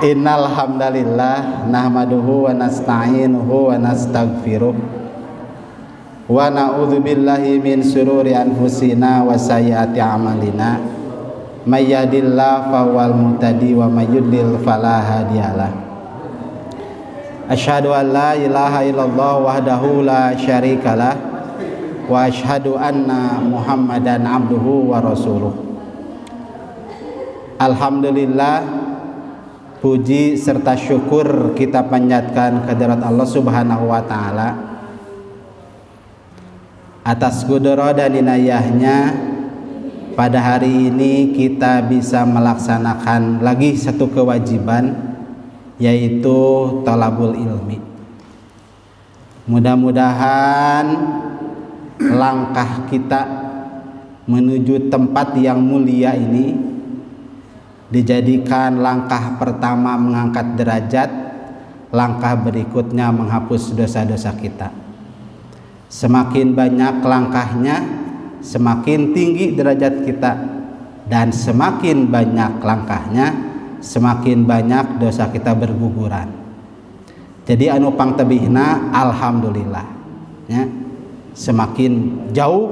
Innal hamdalillah nahmaduhu wa nasta'inuhu wa nastaghfiruh wa na'udzu billahi min syururi anfusina wa sayyiati a'malina may yahdihillahu fahuwal muhtadi wa may yudlil fala hadiyalah. Asyhadu an la ilaha illallah wahdahu la syarikalah wa asyhadu anna Muhammadan abduhu wa rasuluh. Alhamdulillah, puji serta syukur kita panjatkan kehadirat Allah Subhanahu wa taala atas qudrat dan inayahnya. Pada hari ini kita bisa melaksanakan lagi satu kewajiban, yaitu thalabul ilmi. Mudah-mudahan langkah kita menuju tempat yang mulia ini dijadikan langkah pertama mengangkat derajat, langkah berikutnya menghapus dosa-dosa kita. Semakin banyak langkahnya, semakin tinggi derajat kita, dan semakin banyak langkahnya, semakin banyak dosa kita berguguran. Jadi anu pangtebihna alhamdulillah ya. Semakin jauh,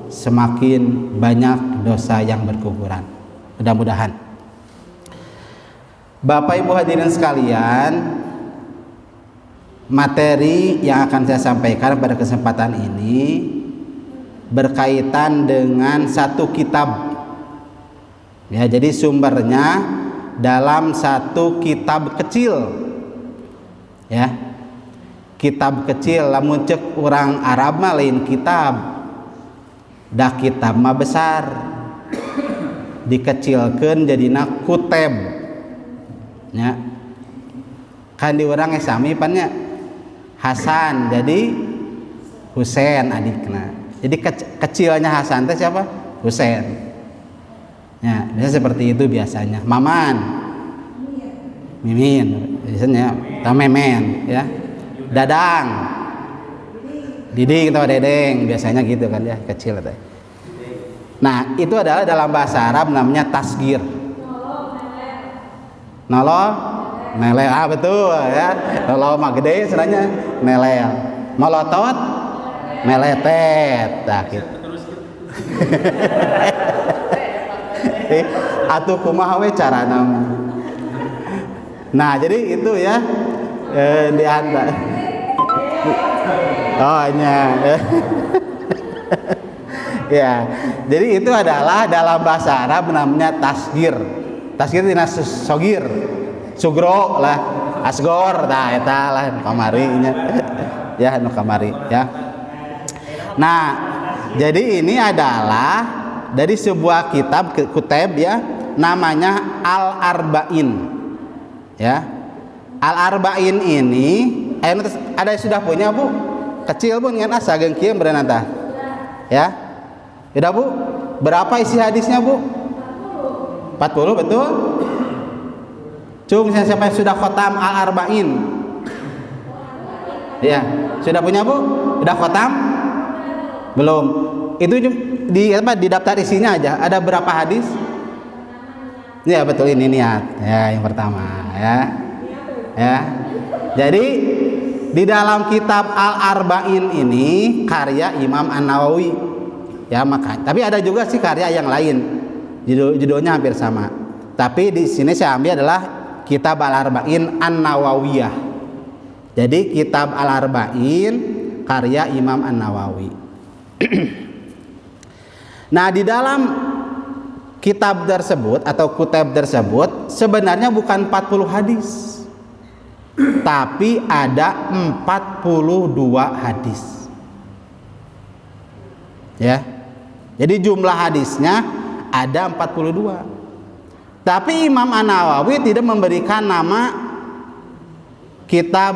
semakin banyak dosa yang berguguran. Mudah-mudahan. Bapak Ibu hadirin sekalian, materi yang akan saya sampaikan pada kesempatan ini berkaitan dengan satu kitab. Ya, jadi sumbernya dalam satu kitab kecil. Ya. Kitab kecil, lamun ceuk urang Arab mah lain kitab. Da kitab mah besar. Dikecilkeun jadina kuteb. Ya, kan di orang sami pannya Hasan jadi Husain adikna. Jadi kecilnya Hasan teh siapa? Husain. Ya, biasa seperti itu biasanya. Maman, Mimin, biasanya Memen, ya. Dadang, Diding atau Dedeng, biasanya gitu kan ya, kecil teh. Nah, itu adalah dalam bahasa Arab namanya tasgir. Nolol, melel, betul ya. Nolol mah gede sebenarnya melel. Molotot, meletet. Nah, gitu. Atuh kumaha we carana. Nah, jadi itu ya di antara. Oh, nya. Ya. Jadi itu adalah dalam bahasa Arab namanya tasgir. Tasgir tina sogir, sugro lah, asgor, nah eta lah kamari nya. Ya, nu kamari ya. Nah, jadi ini adalah dari sebuah kitab kuteb ya, namanya Al-Arba'in. Ya. Al-Arba'in ini ada yang sudah punya, Bu? Kecil, Bu, ngan asa geung kieu berenata. Ya. Udah, Bu? Berapa isi hadisnya, Bu? 40, betul? Cung, siapa yang sudah khotam Al-Arba'in? Ya, sudah punya, Bu? Sudah khotam? Belum. Itu di daftar isinya aja ada berapa hadis? Ya, betul, ini niat. Ya, yang pertama, ya. Ya. Jadi di dalam kitab Al-Arba'in ini karya Imam An-Nawawi. Ya, tapi ada juga sih karya yang lain. Judulnya hampir sama. Tapi di sini saya ambil adalah kitab Al-Arba'in An-Nawawiyah. Jadi kitab Al-Arba'in karya Imam An-Nawawi. Nah, di dalam kitab tersebut atau kitab tersebut sebenarnya bukan 40 hadis. Tapi ada 42 hadis. Ya. Jadi jumlah hadisnya ada 42. Tapi Imam An-Nawawi tidak memberikan nama kitab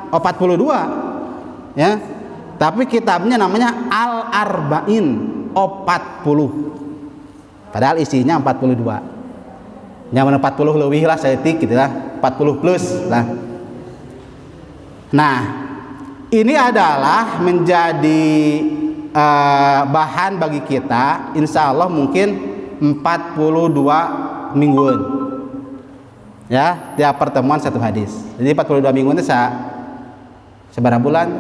42 ya. Tapi kitabnya namanya Al-Arba'in 40. Padahal isinya 42. Yang 40 lebih lah seetik gitu lah, 40 plus lah. Nah, ini adalah menjadi bahan bagi kita insya Allah mungkin 42 mingguan Ya, tiap pertemuan 1 hadis. Jadi 42 minggu itu seberapa bulan?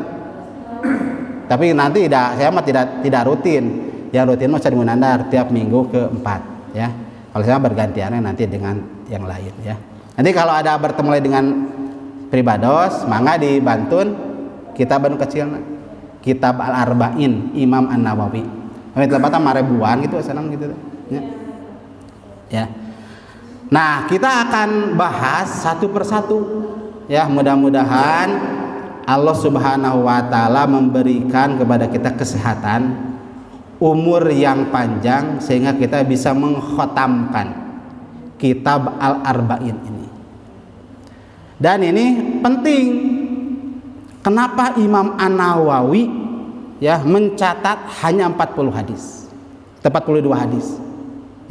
Tapi nanti saya mah tidak rutin. Yang rutin mah sering menandar tiap minggu ke-4 ya. Kalau saya bergantiannya nanti dengan yang lain ya. Nanti kalau ada bertemu lagi dengan pribados, mangga dibantun kitab anu kecilna. Kitab Al-Arba'in Imam An-Nawawi. Kami telepatan marebuan gitu senang gitu ya. Ya. Nah, kita akan bahas satu persatu ya, mudah-mudahan Allah Subhanahu wa taala memberikan kepada kita kesehatan, umur yang panjang sehingga kita bisa mengkhatamkan kitab Al-Arba'in ini. Dan ini penting. Kenapa Imam An-Nawawi ya mencatat hanya 40 hadis. 42 hadis.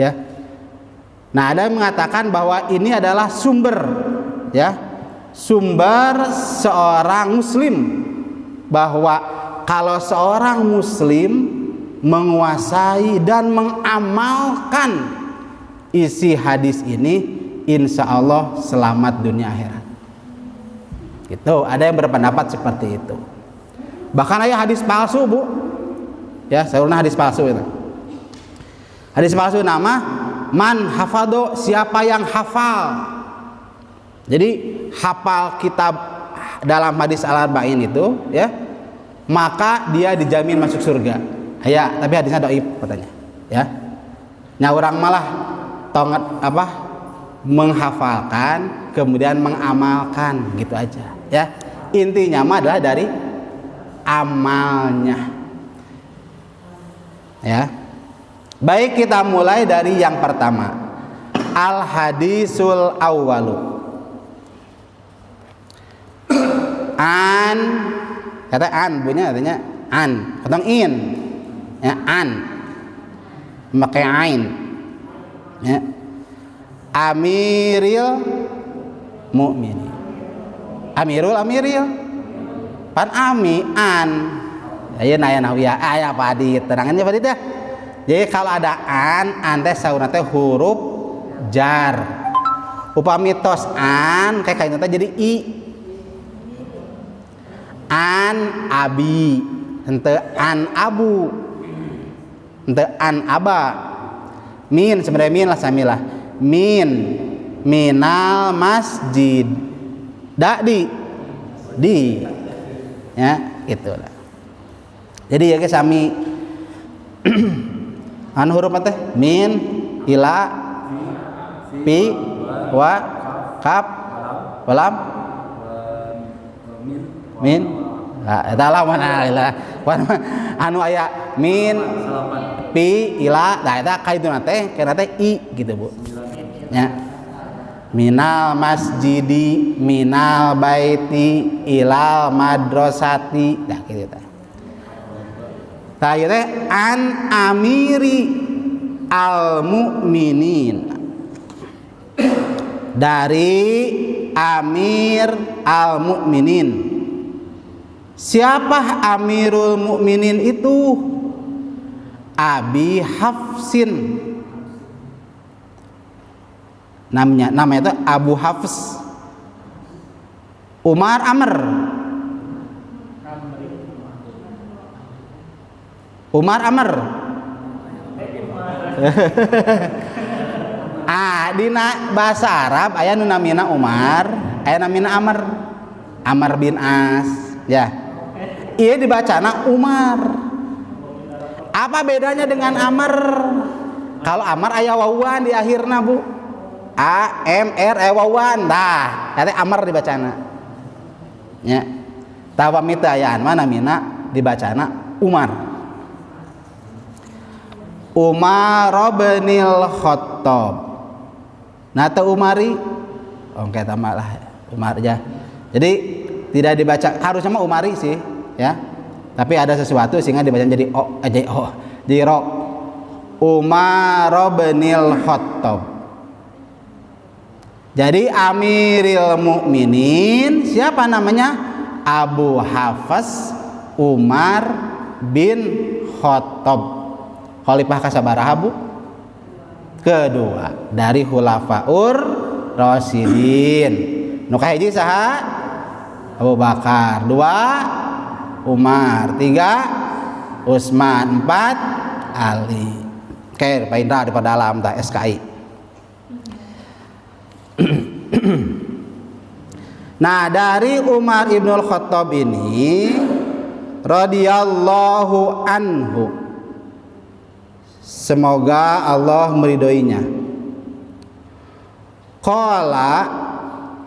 Ya. Nah, ada yang mengatakan bahwa ini adalah sumber ya, sumber seorang muslim, bahwa kalau seorang muslim menguasai dan mengamalkan isi hadis ini, insya Allah selamat dunia akhirat. Itu ada yang berpendapat seperti itu. Bahkan ada hadis palsu, Bu. Ya, saya pernah hadis palsu itu. Hadis palsu nama man hafado, siapa yang hafal. Jadi hafal kitab dalam hadis Al-Arba'in itu ya, maka dia dijamin masuk surga. Ya, tapi hadisnya dhaif katanya. Ya. Nya urang malah tonget menghafalkan kemudian mengamalkan gitu aja ya. Intinya mah adalah dari amalnya. Ya. Baik, kita mulai dari yang pertama. Al-hadisul awwalu. An, kata an, bunyinya artinya an, potong in. Ya, an. Pakai ain. Ya. Amiril mu'minin. Amiril. Pan ami an. Ya naya nawiya aya padit. Terangannya padit ya. Jadi kalau ada an teh sauna teh huruf jar. Upami tos an kayak kain teh jadi i. An abi, henteu an abu. Henteu an aba. Min sebenarnya min lah samilah. Min minal masjid. Di. Ya, gitulah. Jadi ya guys sami anu huruf teh min, ila, pi, wa, kaf, walam, min. Nah, eta lah mana anu aya min, pi, ila, nah eta kaituna teh kana teh i gitu, Bu. Ya. Minal masjidi, minal baiti, ilal madrasati, dah gitu teh. Tah ieu teh an amiri al mu'minin, dari amir al mu'minin. Siapa amirul mu'minin itu? Abi Hafsin. Namanya itu Abu Hafs Umar Amr. Umar Amr. Dina bahasa Arab aya nu namina Umar, aya namina Amr. Amr bin As, ya. Ieu dibacana Umar. Apa bedanya dengan Amr? Kalau Amr aya wawan di akhirna, Bu. A M R aya wawan. Tah, eta Amr dibacana. Ya. Tah pamit ayaan mah namina dibacana Umar. Umar bin Khattab. Nah, teu Umari. Oke, tamalah Umar aja. Jadi tidak dibaca, harusnya mah Umari sih, ya. Tapi ada sesuatu sehingga dibaca jadi jadi ro. Umar bin Khattab. Jadi Amiril Mukminin siapa namanya? Abu Hafs Umar bin Khattab. Khalifah kasabaraha, Bu? Kedua dari Khulafaur Rasyidin. Nu kahiji saha? Abu Bakar. 2 Umar. 3 Utsman. 4 Ali. Oke, Pak Indra di dalam tah SKI. Nah, dari Umar Ibnul Khattab ini radhiyallahu anhu, semoga Allah meridhoinya. Qala,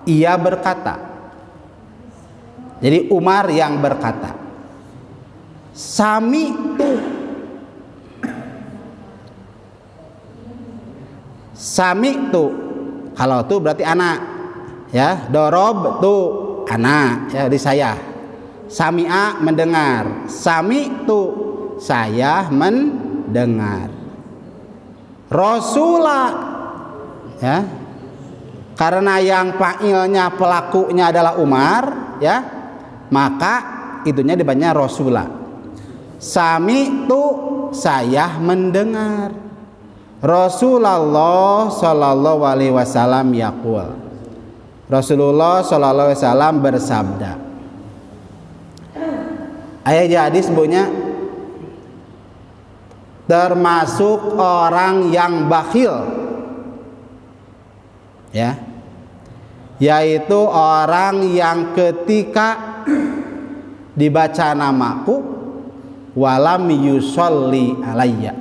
ia berkata. Jadi Umar yang berkata, Sami tu, kalau tu berarti anak, ya. Dorob tu anak, ya, di saya. Sami'a mendengar, sami tu saya mendengar. Rasulah, ya, karena yang fa'ilnya pelakunya adalah Umar, ya, maka itunya dibaca Rasulah. Sami tu saya mendengar. Rasulullah sallallahu alaihi wasallam yaqul. Rasulullah sallallahu alaihi wasallam bersabda. Ayat hadis bunyinya termasuk orang yang bakhil, ya, yaitu orang yang ketika dibaca namaku walam yusolli alayya,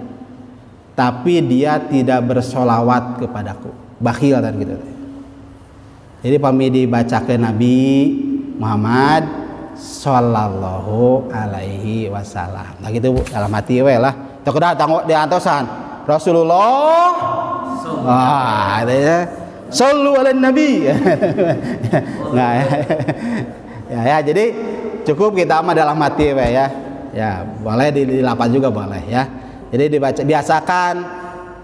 tapi dia tidak bersolawat kepadaku, bakhil kan gitu. Jadi pami dibaca ke Nabi Muhammad sallallahu alaihi wasallam. Nah gitu Bu, dalam hati we lah. Teu kudu tanggo diantosan Rasulullah. Wah, itu ya. Sallu ala Nabi. Nah, ya, jadi cukup kita mah dalam hati we ya. Ya, boleh dilapan juga boleh ya. Jadi dibaca, biasakan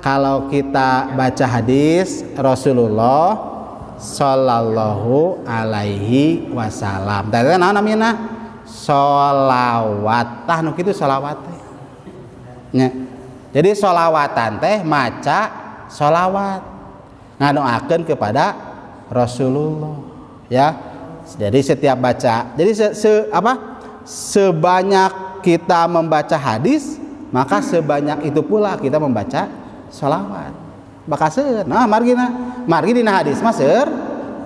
kalau kita baca hadis Rasulullah sallallahu alaihi wasallam. Tadi naon namina? Sholawat. Tah nu kitu sholawat teh. Nya. Jadi sholawatan teh maca sholawat. Ngadoakeun kepada Rasulullah. Ya. Jadi setiap baca. Jadi sebanyak kita membaca hadis, maka sebanyak itu pula kita membaca sholawat. Bakaseun. Nah, margi dina hadis mah seur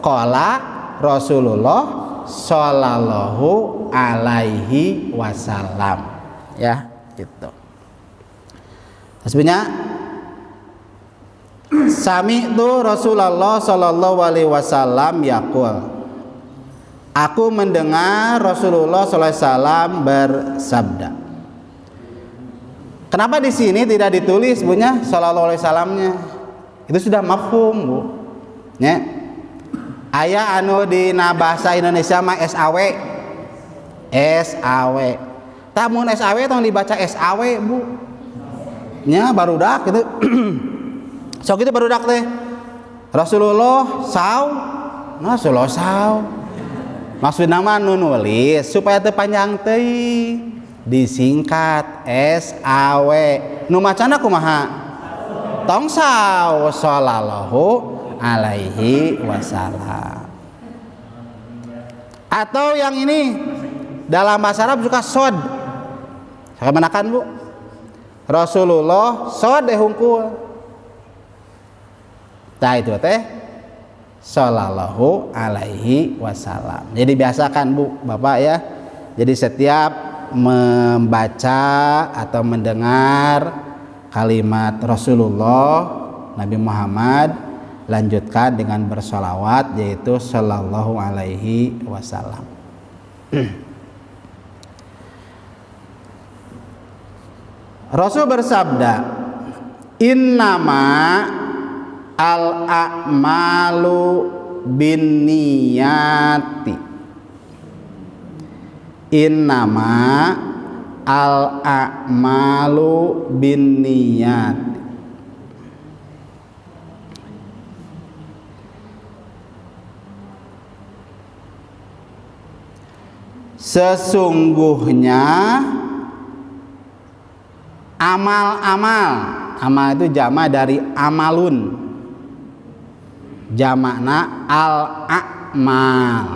qala Rasulullah sallallahu alaihi wasallam. Ya, gitu. Sebenarnya sami'tu Rasulullah sallallahu alaihi wasallam yaqul. Aku mendengar Rasulullah sallallahu alaihi wasallam bersabda. Kenapa di sini tidak ditulis bunyinya sallallahu alaihi wasallamnya? Itu sudah mafhum, Bu. Nya. Aya anu dina bahasa Indonesia mah SAW. SAW. Tamun SAW tong dibaca SAW, Bu. Nya barudak gitu. Sok itu barudak teh. Rasulullah saw. Rasulullah saw. Maksud nama nu nulis supaya teu panjang teuing. Disingkat SAW. Nu macana kumaha? Tong saw sallallahu alaihi wasallam. Atau yang ini dalam bahasa Arab suka sod. Sakemanakan Bu? Rasulullah sod hungkul. Tah itu teh sallallahu alaihi wasallam. Jadi biasakan Bu, Bapak ya. Jadi setiap membaca atau mendengar kalimat Rasulullah Nabi Muhammad, lanjutkan dengan bersolawat, yaitu sallallahu alaihi wasallam. Rasul bersabda, innama al-a'malu binniyati. Innama al-a'malu binniyati. Sesungguhnya amal-amal, amal itu jama dari amalun. Jamakna al-a'mal.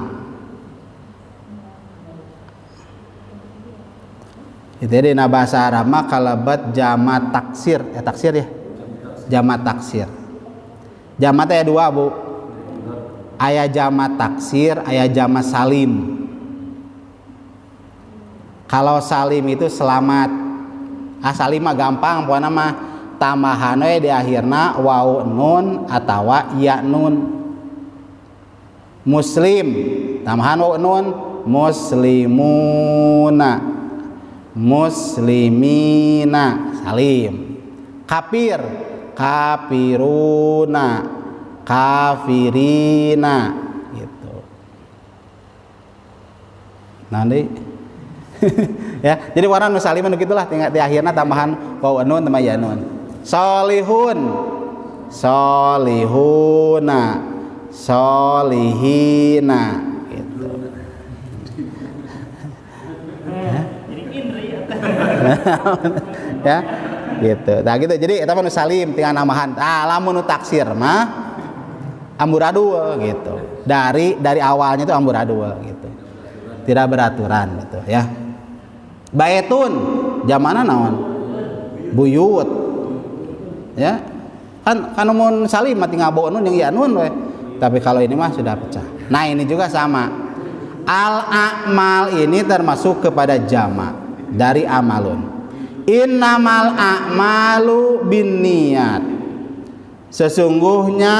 Itu dina bahasa Arab mah kalabat jama taksir, taksir ya. Jama taksir. Jama teh dua, Bu. Aya jama taksir, aya jama salim. Kalau salim itu selamat. Salim mah gampang, pokoknya mah tambahan we di akhirna waw nun atawa ya nun. Muslim tambahan waw nun muslimuna. Muslimina salim. Kafir kafiruna kafirina gitu. Nanti ya, jadi warna nu salim anu gitulah tinggal di akhirna tambahan waw nun tambah ya nun. Solihun solihuna solihina gitu. Ya gitu. Nah gitu. Jadi eta mah nu salim tinggal nambahan. Lamun nu taksir mah amburadul gitu. Dari awalnya itu amburadul gitu. Tidak beraturan gitu ya. Baitun jamana naon? Buyut. Ya. Kan mun salim mah tinggal bawa nun yang ya nun we. Tapi kalau ini mah sudah pecah. Nah, ini juga sama. Al-a'mal ini termasuk kepada jama dari amalun. Innamal a'malu binniyat. Sesungguhnya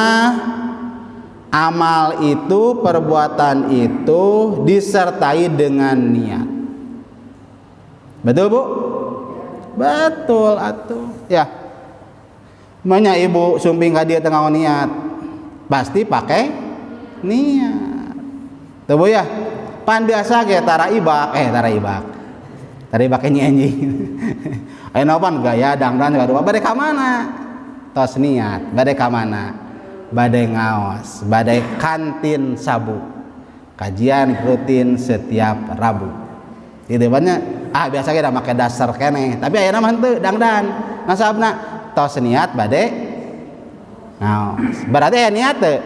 amal itu, perbuatan itu disertai dengan niat. Betul, Bu? Betul atuh. Ya. Manya ibu sumping ka dieu tengah niat. Pasti pakai niat. Tuh, Bu ya. Pan biasa ge taraibak, Taraibak nyanyi. Ayo nopan gaya dangdan kadua bade ka mana? Tos niat, bade ka mana? Bade ngaos, bade kantin sabu. Kajian rutin setiap Rabu. Itu banyak biasa ge da make dasar keneh, tapi ayeuna mah henteu dangdan. Nasabna tos niat bade ngaos. Berarti ya niat teu?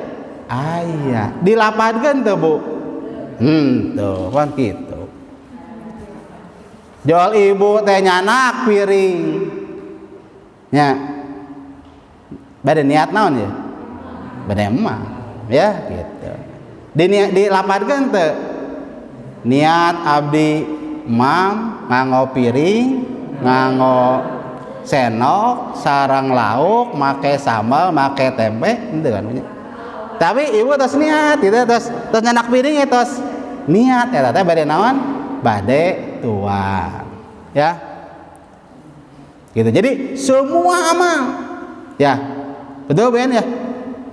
Aya, dilapatkeun teu, Bu? Tuh, kan gitu. Jual ibu teh nyanak piring. Ya. Bade niat naon ya? Bade emah, ya gitu. Dilapatkeun teu? Niat abdi mam nganggo piring, nganggo senok, sarang lauk, make sambal, make tempe, henteu kan. Tapi ibu tos niat, gitu tos nyanak piring ya tos niat eta teh bade naon? Bade tuang. Ya. Gitu. Jadi semua amal ya. Betul Ben ya?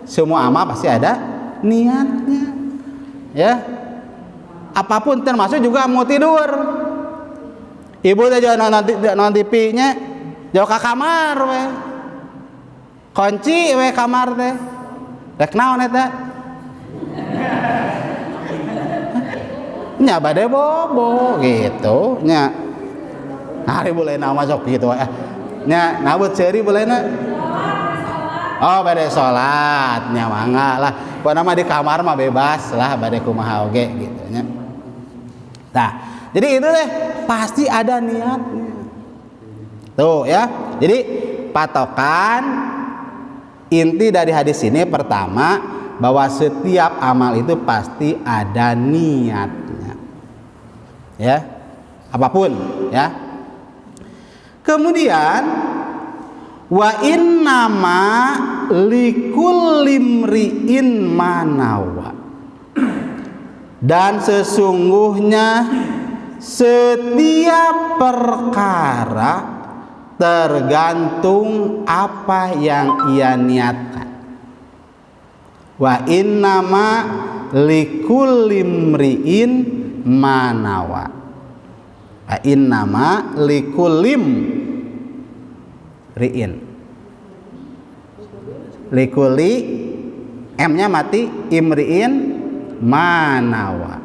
Semua amal pasti ada niatnya. Ya. Apapun termasuk juga mau tidur. Ibu teh jangan nonton TV-nya jauh ke kamar we. Kunci we kamar teh. Rek naon eta? Nya bade bobo gitu nya. Hari boleh masuk gitu nya nabut seuri bolehna. Oh bade salat nya mangga lah. Pokona mah di kamar mah bebas lah bade kumaha oge gitu nya. Nah, jadi itu deh pasti ada niatnya. Tuh ya. Jadi patokan inti dari hadis ini pertama bahwa setiap amal itu pasti ada niatnya. Ya. Apapun ya. Kemudian wa innama likulli imri'in manawa. Dan sesungguhnya setiap perkara tergantung apa yang ia niatkan. Wa innama likulli imri'in manawa. Wa innama likulli imri'in. Likulli M-nya mati, imri'in manawa.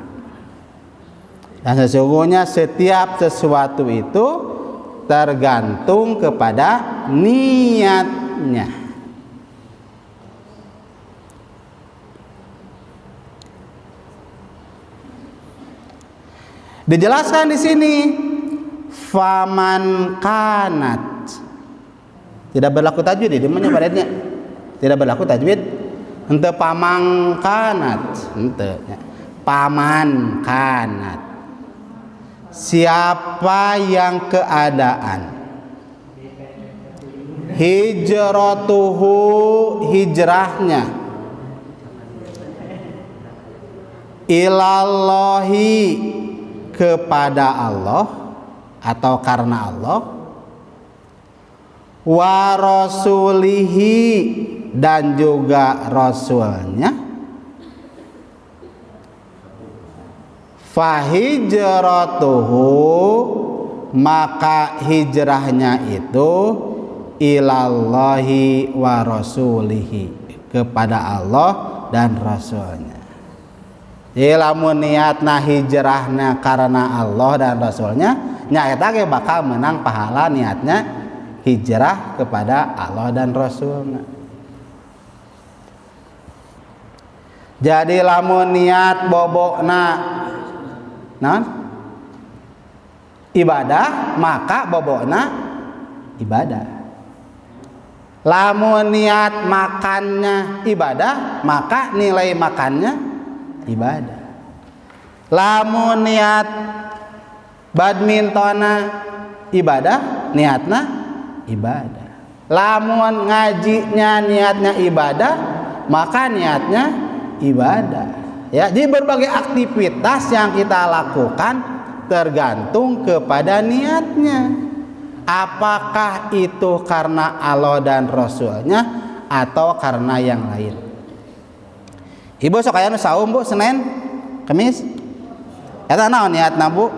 Dan sesungguhnya setiap sesuatu itu tergantung kepada niatnya. Dijelaskan di sini faman kanat. Tidak berlaku tajwid di mana badannya. Tidak berlaku tajwid. Ente pamang kanat, ente paman kanat. Siapa yang keadaan hijratuhu hijrahnya ilallahi kepada Allah atau karena Allah, wa rasulihi dan juga rasulnya, fahijratuhu maka hijrahnya itu ilallahi wa rasulihi kepada Allah dan rasulnya. Jadi lamun niatna hijrahnya karena Allah dan rasulnya, nya eta ge bakal menang pahala niatnya hijrah kepada Allah dan rasulnya. Jadi lamun niat bobokna ibadah, maka bobokna ibadah. Lamun niat makannya ibadah, maka nilai makannya ibadah. Lamun niat badmintona ibadah, niatna ibadah. Lamun ngajinya niatnya ibadah, maka niatnya ibadah. Ya, jadi berbagai aktivitas yang kita lakukan tergantung kepada niatnya. Apakah itu karena Allah dan Rasulnya atau karena yang lain? Ibu sok aya nu saum Bu Senin, Kamis. Eta naon niatna Bu?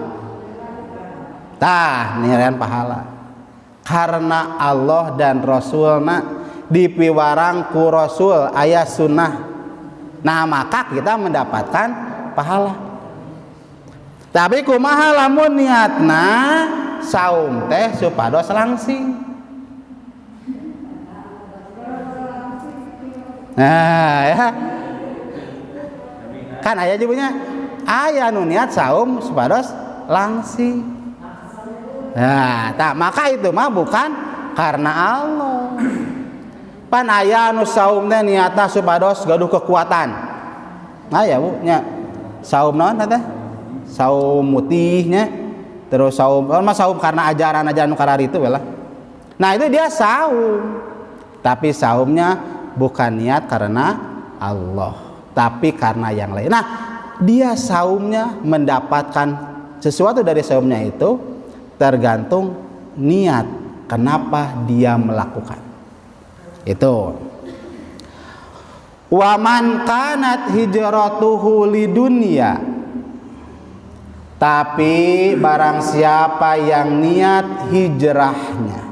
Tah, nilaian pahala. Karena Allah dan Rasulna dipiwarang ku Rasul aya sunnah. Nah, maka kita mendapatkan pahala. Tapi kumaha lamun niatna saum teh supados langsing. Nah, ya. Kan aya jebutnya aya nu niat saum supados langsing. Nah, tak maka itu mah bukan karena Allah. Pan aya nu saum teh niatna supados gaduh kekuatan. Nah ya Bu nya. Saum naon teh? Saum mutihnya. Terus saum karena ajaran-ajaran nu kararitu lah. Nah, itu dia saum. Tapi saumnya bukan niat karena Allah, tapi karena yang lain. Nah, dia saumnya mendapatkan sesuatu dari saumnya itu tergantung niat kenapa dia melakukan. Itu. Wa man kanat hijratuhu lidunya. Tapi barang siapa yang niat hijrahnya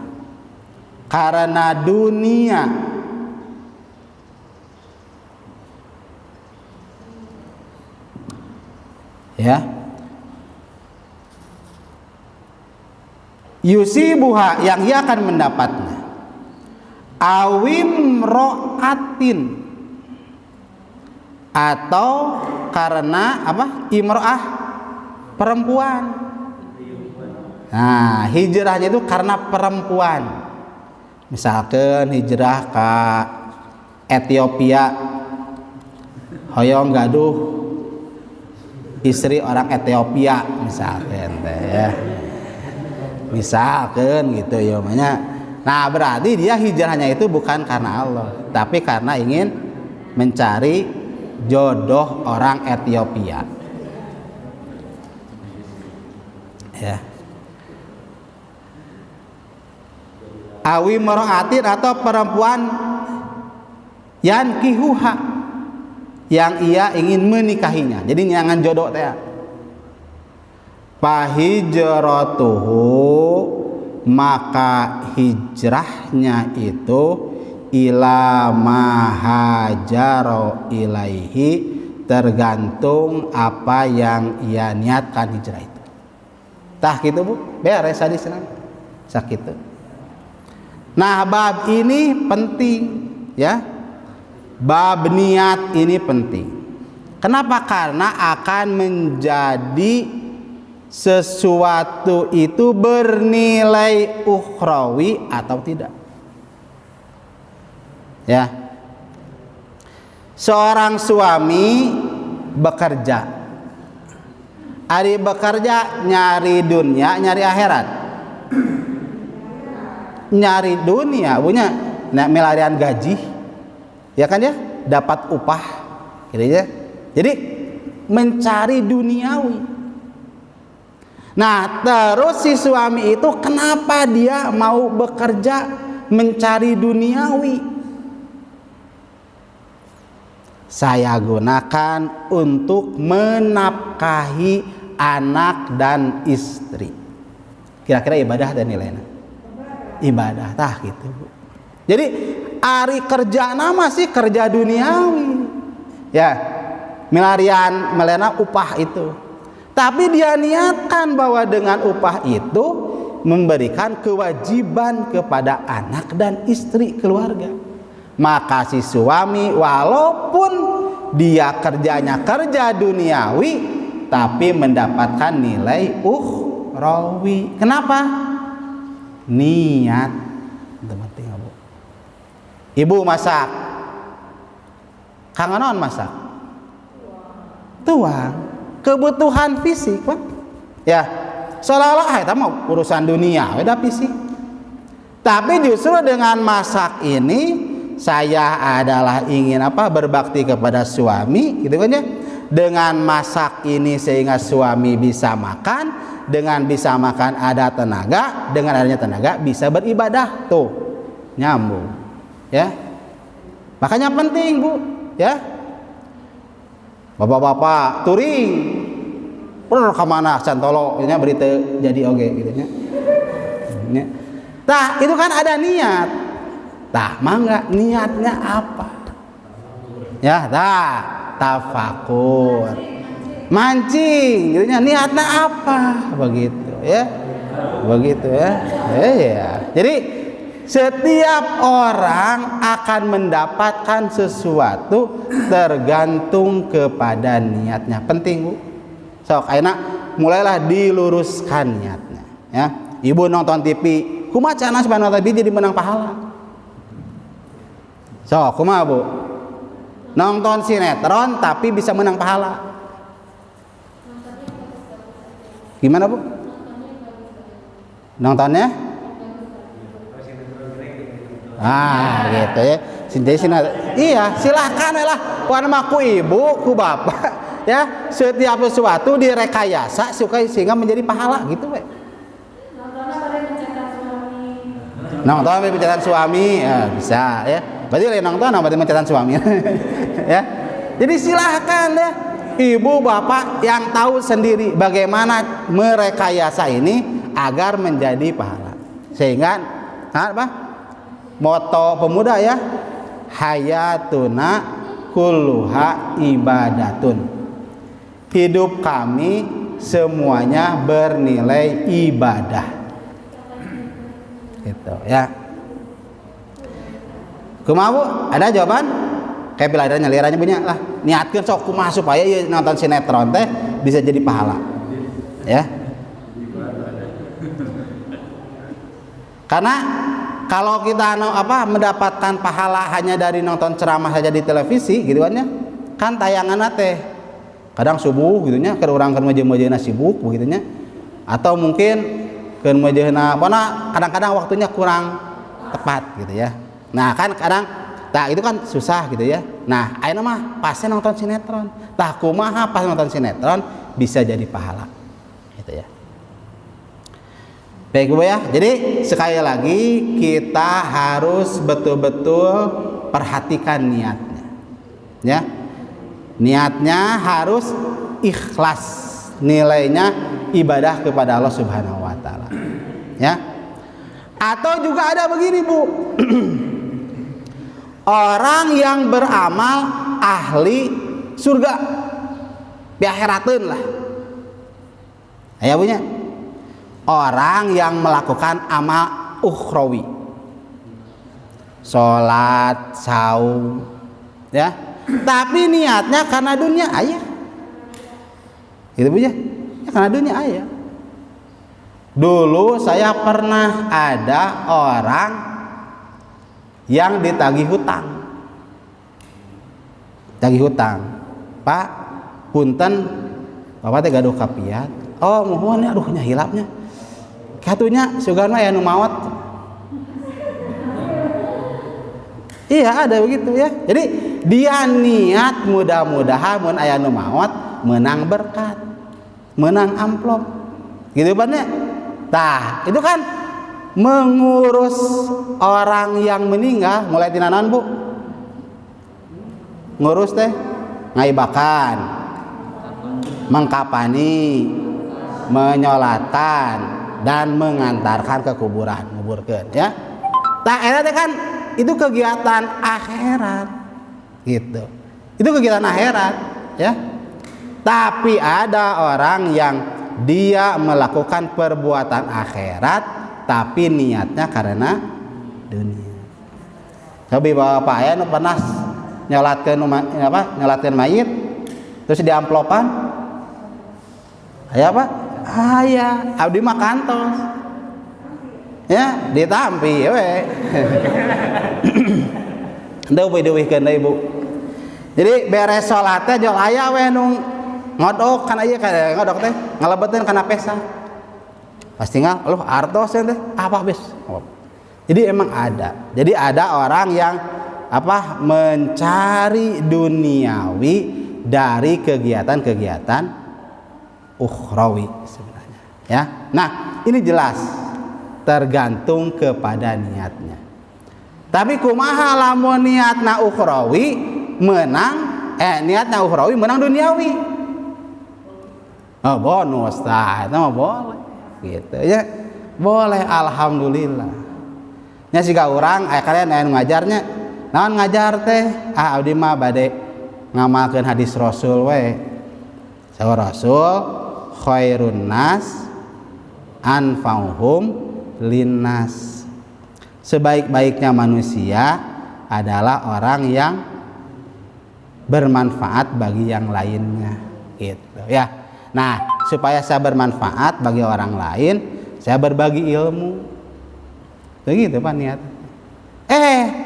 karena dunia, ya, yusibuha yang ia akan mendapatnya, awim ro'atin atau karena apa? Imro'ah, perempuan. Nah, hijrahnya itu karena perempuan. Misalkan hijrah ke Ethiopia, hoyong gaduh istri orang Ethiopia misalkan ya. Misalkan gitu ya namanya. Nah, berarti dia hijrahnya itu bukan karena Allah, tapi karena ingin mencari jodoh orang Ethiopia. Ya. Awi mar'atin atau perempuan yang kihuha yang ia ingin menikahinya. Jadi nyangan jodoh teh. Fahijratuhu maka hijrahnya itu ila mahajaro ilaihi tergantung apa yang ia niatkan hijrah itu. Tah gitu Bu, beres tadi senang. Sakitu. Nah, bab ini penting ya. Bab niat ini penting. Kenapa? Karena akan menjadi sesuatu itu bernilai ukhrawi atau tidak. Ya. Seorang suami bekerja. Ari bekerja nyari dunia, nyari akhirat. Nyari dunia, punya melarian gaji. Ya kan ya? Dapat upah. Gitu ya. Jadi mencari duniawi. Nah, terus si suami itu kenapa dia mau bekerja mencari duniawi? Saya gunakan untuk menafkahi anak dan istri. Kira-kira ibadah dan nilainya? Ibadah, tah gitu. Jadi ari kerja nama sih kerja duniawi. Ya, melarian melena upah itu. Tapi dia niatkan bahwa dengan upah itu memberikan kewajiban kepada anak dan istri keluarga. Maka si suami walaupun dia kerjanya kerja duniawi tapi mendapatkan nilai ukhrawi. Kenapa? Niat. Ibu masak. Kangenon masak. Tuang. Kebutuhan fisik, Pak. Ya, seolah-olah itu mau urusan dunia, beda fisik. Tapi justru dengan masak ini saya adalah ingin apa? Berbakti kepada suami, gitu kan ya. Dengan masak ini sehingga suami bisa makan, dengan bisa makan ada tenaga, dengan adanya tenaga bisa beribadah, tuh nyambung, ya. Makanya penting, Bu, ya. Bapak-bapak touring kemana Santolo ini berita jadi oge gitu ya. Tah itu kan ada niat. Tah mangga niatnya apa? Ya, tah tafakur. Mancing gitu ya, niatnya apa? Begitu ya. Begitu ya. Ya. Jadi setiap orang akan mendapatkan sesuatu tergantung kepada niatnya. Penting, Bu. Sok ayeuna mulailah diluruskan niatnya, ya. Ibu nonton TV, kumaha cenah supaya nonton TV jadi menang pahala? Sok, kumaha, Bu? Nonton sinetron tapi bisa menang pahala. Gimana, Bu? Nontonnya? Gitu ya. Iya, silahkan lah. Puan ku ibu, ku bapak, ya. Setiap sesuatu direkayasa sehingga menjadi pahala gitu, we. Nonton mencetak suami, ya, bisa ya. Berarti lain nonton berarti mencetak suami. Ya. Jadi silahkan ya. Ibu bapak yang tahu sendiri bagaimana merekayasa ini agar menjadi pahala. Sehingga apa? Moto pemuda ya, hayatuna kulluha ibadatun. Hidup kami semuanya bernilai ibadah. Gitu ya. Kumaha, Bu? Ada jawaban? Kayak bila ada nyeliranya punya lah. Niatkeun sok kumaha supaya ieu nonton sinetron teh bisa jadi pahala. Ya. Karena kalau kita mendapatkan pahala hanya dari nonton ceramah saja di televisi gitu kan tayanganna teh kadang subuh gitu nya keur urang keur mejeun-mejeunna sibuk begitu nya atau mungkin keur mejeunna kadang-kadang waktunya kurang tepat gitu ya. Nah, kan kadang itu kan susah gitu ya. Nah, ayeuna mah pasnya nonton sinetron. Tah kumaha pas nonton sinetron bisa jadi pahala. Gitu ya. Baik, Bu ya. Jadi sekali lagi kita harus betul-betul perhatikan niatnya. Ya. Niatnya harus ikhlas. Nilainya ibadah kepada Allah Subhanahu wa taala. Ya. Atau juga ada begini, Bu. Orang yang beramal ahli surga. Di akhirateun lah. Aya punya. Orang yang melakukan amal ukhrawi, sholat, saum, ya, tapi niatnya karena dunia ayah, itu punya, ya, karena dunia ayah. Dulu saya pernah ada orang yang ditagih hutang. Tagih hutang. Pak, punten, Bapak teh gaduh kapiat. Oh, mohon ya, aduh nya hilapnya. Katunya sugan mah aya nu maot. Iya, ada begitu ya. Jadi dia niat mudah-mudahan mun aya nu maot menang berkat, menang amplop. Gitu bannya. Tah, itu kan mengurus orang yang meninggal mulai tina naon, Bu? Ngurus teh ngaibakan, mengkapani, menyolatkan, dan mengantarkan ke kuburan, nguburkeun ya. Tah eta teh kan itu kegiatan akhirat gitu. Itu kegiatan akhirat ya. Tapi ada orang yang dia melakukan perbuatan akhirat tapi niatnya karena dunia. Coba Bapak aya nu pernah nyolatkeun mayit terus di amplopan aya apa? Aya abdi mah kantos ya ditampi we. Ndeu diwihkeun deui Bu. Jadi beres salat teh jol aya we nu ngodok kana ieu kana ngodok teh ngalebetkeun kana pesa. Pas tinggal loh artos teh apa bes. Jadi emang ada. Jadi ada orang yang apa mencari duniawi dari kegiatan-kegiatan ukhrawi sebenarnya ya. Nah, ini jelas tergantung kepada niatnya. Tapi kumaha lamun niatna ukhrawi menang niatna ukhrawi menang duniawi. Oh, bonus tah, itu mah boleh. Gitu ya. Boleh alhamdulillah. Nya siga urang aya kalian aya ngajarnya. Naon ngajar teh? Abdi mah bade ngamalkeun hadis Rasul we. Saur Rasul khairun nas anfa'uhum linnas. Sebaik-baiknya manusia adalah orang yang bermanfaat bagi yang lainnya gitu ya. Nah, supaya saya bermanfaat bagi orang lain, saya berbagi ilmu. Begitu Pak niat.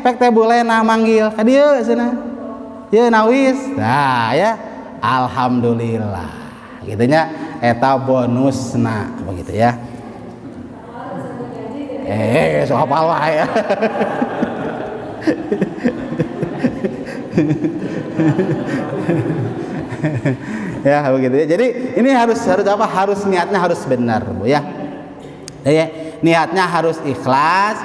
Pek teh bulena manggil ka dieu cenah. Ye nawis. Nah, ya alhamdulillah. Gitu nya eta bonusna begitu ya. So hafal wae. Ya begitu ya. Jadi ini harus apa? Harus niatnya harus benar, Bu ya. Niatnya harus ikhlas.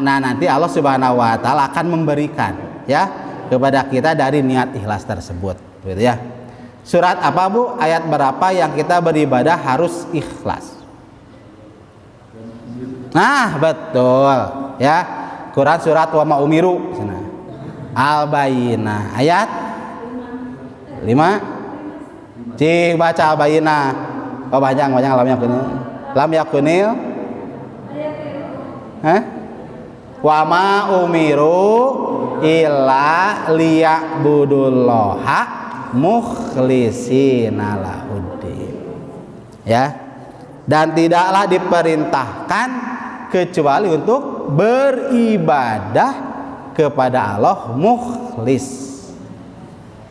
Nah nanti Allah Subhanahu wa taala akan memberikan ya kepada kita dari niat ikhlas tersebut, gitu ya. Surat apa Bu? Ayat berapa yang kita beribadah harus ikhlas? Nah, betul ya. Quran surat wa ma umiru sana. Al-Bayyinah ayat 5. Cing baca Al-Bayyinah. Oh panjang lam yakunil. Wa ma umiru illa liya'budullaha mukhlishina lahuddin. Ya. Dan tidaklah diperintahkan kecuali untuk beribadah kepada Allah mukhlis,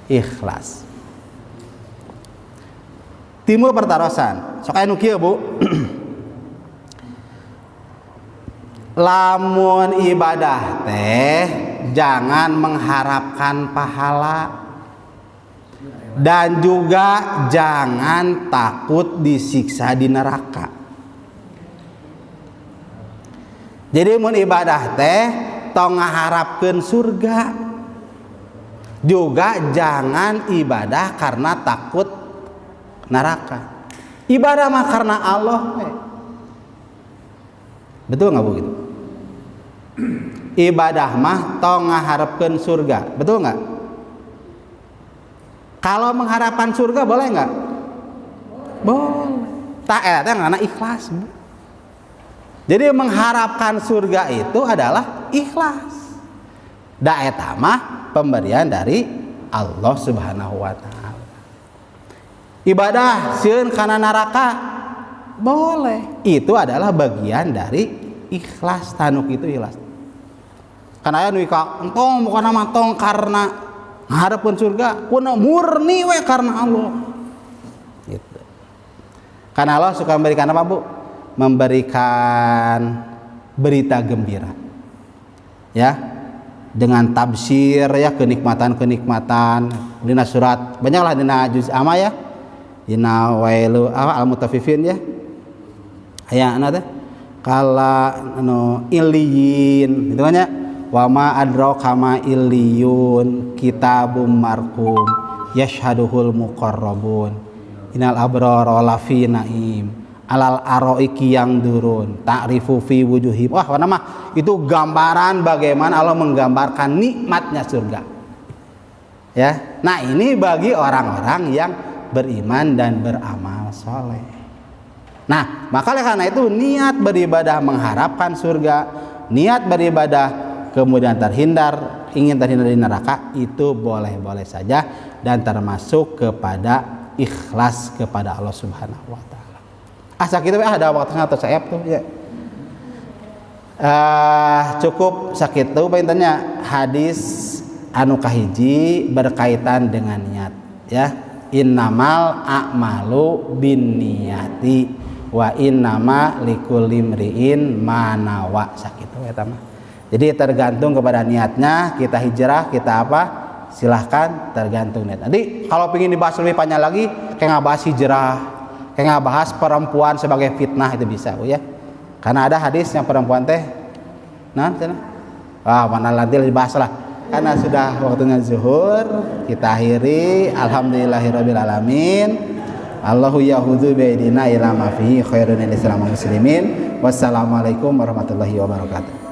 ikhlas. Timbul pertarosan. Sok aya nu kieu, Bu. Lamun ibadah teh jangan mengharapkan pahala dan juga jangan takut disiksa di neraka. Jadi mun ibadah teh tong ngaharapkeun surga. Juga jangan ibadah karena takut neraka. Ibadah mah karena Allah. Betul nggak Bu gitu? Ibadah mah tong ngaharapkeun surga, betul nggak? Kalau mengharapkan surga boleh nggak? Boleh. Tak eta ngana ikhlas, Bu. Jadi mengharapkan surga itu adalah ikhlas. Da eta mah pemberian dari Allah Subhanahu wa taala. Ibadah sieun kana neraka boleh. Itu adalah bagian dari ikhlas. Tanuk itu ikhlas. Karena aya nu ka entong bukan nama tong karena ngarepkeun surga, kuno murni we karena Allah. Gitu. Karena Allah suka memberikan apa, Bu? Memberikan berita gembira. Ya. Dengan tafsir ya kenikmatan-kenikmatan dina surat banyaklah dina juz amma ya. Dina wailu al-mutaffifin ya. Aya anu teh kala anu illiyin gitu nya. Wa ma adraka ma illiyun kitabum marqum yashhaduhul muqarrabun innal abrara lafi naim alal aroiki yang durun ta'rifu fi wujuhim. Wah nama itu gambaran bagaimana Allah menggambarkan nikmatnya surga ya. Nah ini bagi orang-orang yang beriman dan beramal soleh. Nah maka karena itu niat beribadah mengharapkan surga, niat beribadah kemudian ingin terhindar dari neraka, itu boleh-boleh saja dan termasuk kepada ikhlas kepada Allah Subhanahu wa taala. Asa kitu ada waktunya atau saya tuh ya. Cukup sakit tuh pengen hadis anu kahiji berkaitan dengan niat ya. Innamal a'malu binniyati wa innama likulli imri'in ma nawa sakitu eta mah. Jadi tergantung kepada niatnya, kita hijrah, kita apa, silahkan tergantung niat. Nanti kalau ingin dibahas lebih panjang lagi, kayak ngebahas hijrah, kayak ngebahas perempuan sebagai fitnah itu bisa, ya. Karena ada hadis yang perempuan teh, nah, mana nanti dibahas lah. Karena sudah waktunya zuhur, kita akhiri. Alhamdulillahirabbil alamin. Allahu yahudzu bi'idina ila ma fihi khairun lil muslimin. Wassalamualaikum warahmatullahi wabarakatuh.